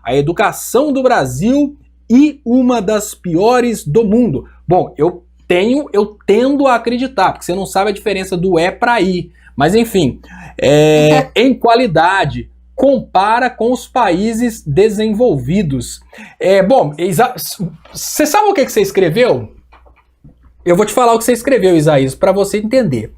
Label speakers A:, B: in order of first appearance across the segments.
A: A educação do Brasil e uma das piores do mundo. Bom, eu tendo a acreditar, porque você não sabe a diferença do para I. Mas enfim, em qualidade, compara com os países desenvolvidos. Bom, você sabe o que você escreveu? Eu vou te falar o que você escreveu, Isaías, para você entender.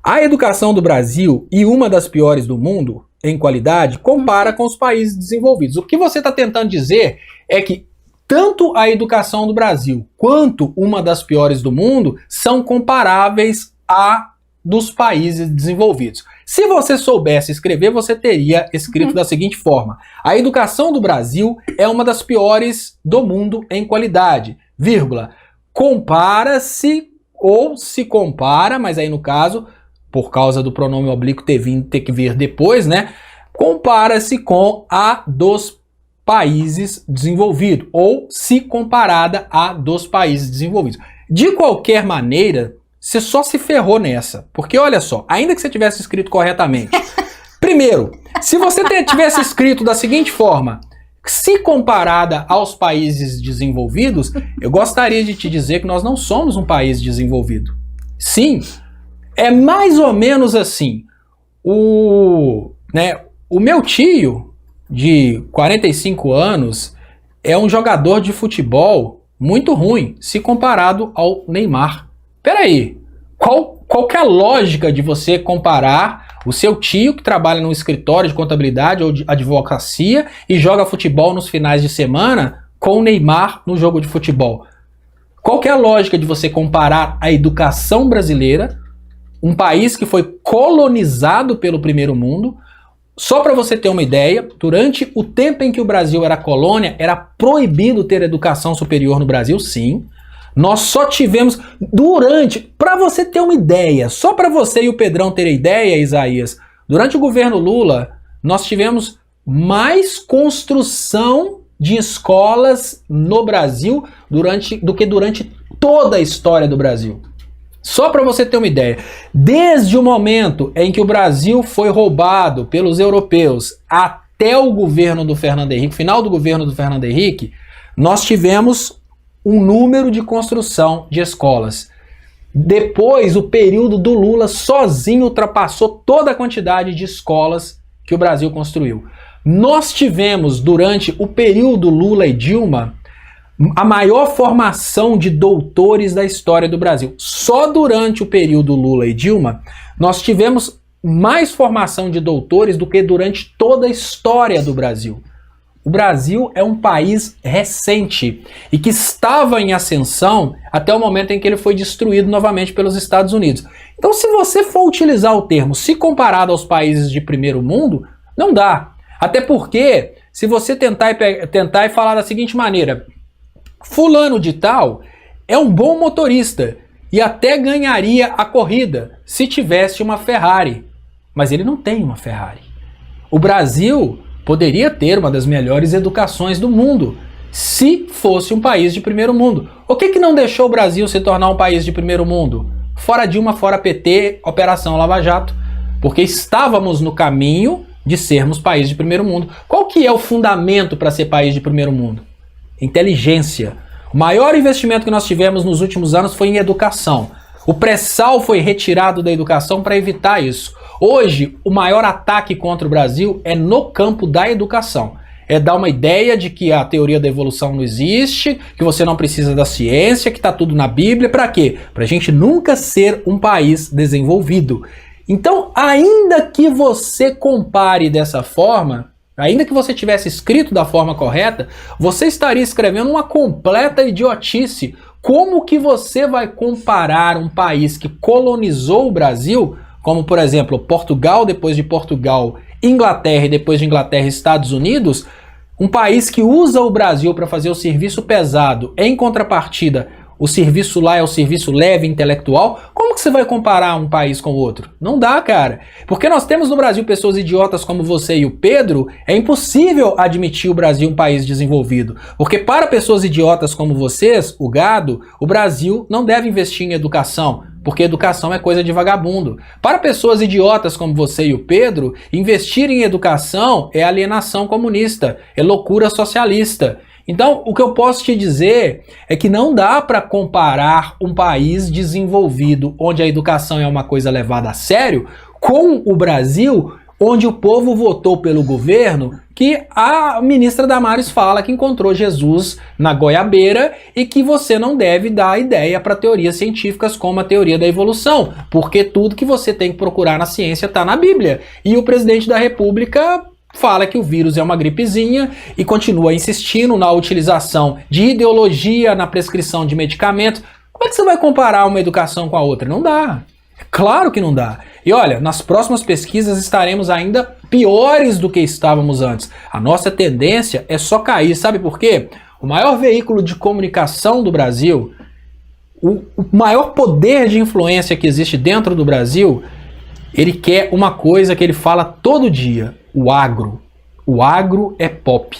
A: A educação do Brasil e uma das piores do mundo, em qualidade, compara com os países desenvolvidos. O que você está tentando dizer é que tanto a educação do Brasil quanto uma das piores do mundo são comparáveis à dos países desenvolvidos. Se você soubesse escrever, você teria escrito da seguinte forma: a educação do Brasil é uma das piores do mundo em qualidade, vírgula, compara-se ou se compara, mas aí no caso, por causa do pronome oblíquo ter que vir depois, né? Compara-se com a dos países desenvolvidos, ou se comparada a dos países desenvolvidos. De qualquer maneira, você só se ferrou nessa, porque olha só, ainda que você tivesse escrito corretamente, primeiro, se você tivesse escrito da seguinte forma, se comparada aos países desenvolvidos, eu gostaria de te dizer que nós não somos um país desenvolvido. Sim, é mais ou menos assim. O meu tio, de 45 anos, é um jogador de futebol muito ruim, se comparado ao Neymar. Peraí, qual que é a lógica de você comparar o seu tio que trabalha num escritório de contabilidade ou de advocacia e joga futebol nos finais de semana com o Neymar no jogo de futebol? Qual que é a lógica de você comparar a educação brasileira, um país que foi colonizado pelo primeiro mundo? Só para você ter uma ideia, durante o tempo em que o Brasil era colônia, era proibido ter educação superior no Brasil, sim. Nós só tivemos, para você ter uma ideia, só para você e o Pedrão terem ideia, Isaías, durante o governo Lula, nós tivemos mais construção de escolas no Brasil do que durante toda a história do Brasil. Só para você ter uma ideia, desde o momento em que o Brasil foi roubado pelos europeus até o governo do Fernando Henrique, final do governo do Fernando Henrique, nós tivemos um número de construção de escolas. Depois, o período do Lula sozinho ultrapassou toda a quantidade de escolas que o Brasil construiu. Nós tivemos, durante o período Lula e Dilma, a maior formação de doutores da história do Brasil. Só durante o período Lula e Dilma, nós tivemos mais formação de doutores do que durante toda a história do Brasil. O Brasil é um país recente e que estava em ascensão até o momento em que ele foi destruído novamente pelos Estados Unidos. Então, se você for utilizar o termo se comparado aos países de primeiro mundo, não dá. Até porque, se você tentar e falar da seguinte maneira: fulano de tal é um bom motorista e até ganharia a corrida se tivesse uma Ferrari. Mas ele não tem uma Ferrari. O Brasil poderia ter uma das melhores educações do mundo se fosse um país de primeiro mundo. O que não deixou o Brasil se tornar um país de primeiro mundo? Fora Dilma, fora PT, Operação Lava Jato. Porque estávamos no caminho de sermos país de primeiro mundo. Qual que é o fundamento para ser país de primeiro mundo? Inteligência. O maior investimento que nós tivemos nos últimos anos foi em educação. O pré-sal foi retirado da educação para evitar isso. Hoje, o maior ataque contra o Brasil é no campo da educação. É dar uma ideia de que a teoria da evolução não existe, que você não precisa da ciência, que está tudo na Bíblia. Para quê? Para a gente nunca ser um país desenvolvido. Então, ainda que você compare dessa forma, ainda que você tivesse escrito da forma correta, você estaria escrevendo uma completa idiotice. Como que você vai comparar um país que colonizou o Brasil, como por exemplo Portugal, depois de Portugal, Inglaterra e depois de Inglaterra, Estados Unidos, um país que usa o Brasil para fazer o serviço pesado, em contrapartida, o serviço lá é o serviço leve intelectual? Como que você vai comparar um país com o outro? Não dá, cara. Porque nós temos no Brasil pessoas idiotas como você e o Pedro, é impossível admitir o Brasil um país desenvolvido. Porque para pessoas idiotas como vocês, o gado, o Brasil não deve investir em educação. porque educação é coisa de vagabundo. Para pessoas idiotas como você e o Pedro, investir em educação é alienação comunista, é loucura socialista. Então, o que eu posso te dizer é que não dá para comparar um país desenvolvido, onde a educação é uma coisa levada a sério, com o Brasil, onde o povo votou pelo governo que a ministra Damares fala que encontrou Jesus na goiabeira e que você não deve dar ideia para teorias científicas como a teoria da evolução, porque tudo que você tem que procurar na ciência está na Bíblia. E o presidente da República fala que o vírus é uma gripezinha e continua insistindo na utilização de ideologia, na prescrição de medicamentos. Como é que você vai comparar uma educação com a outra? Não dá. É claro que não dá. E olha, nas próximas pesquisas estaremos ainda piores do que estávamos antes. A nossa tendência é só cair. Sabe por quê? O maior veículo de comunicação do Brasil, o maior poder de influência que existe dentro do Brasil, ele quer uma coisa que ele fala todo dia: o agro. O agro é pop.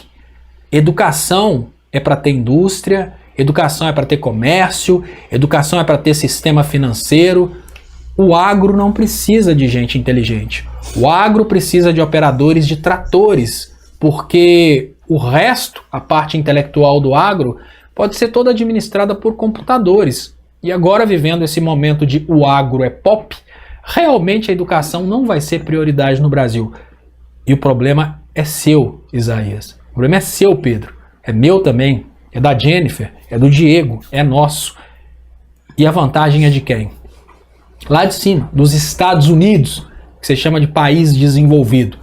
A: Educação é para ter indústria, educação é para ter comércio, educação é para ter sistema financeiro. O agro não precisa de gente inteligente. O agro precisa de operadores de tratores, porque o resto, a parte intelectual do agro, pode ser toda administrada por computadores. E agora, vivendo esse momento de o agro é pop, realmente a educação não vai ser prioridade no Brasil. E o problema é seu, Isaías. O problema é seu, Pedro. É meu também. É da Jennifer. É do Diego. É nosso. E a vantagem é de quem? Lá de cima, dos Estados Unidos, que você chama de país desenvolvido.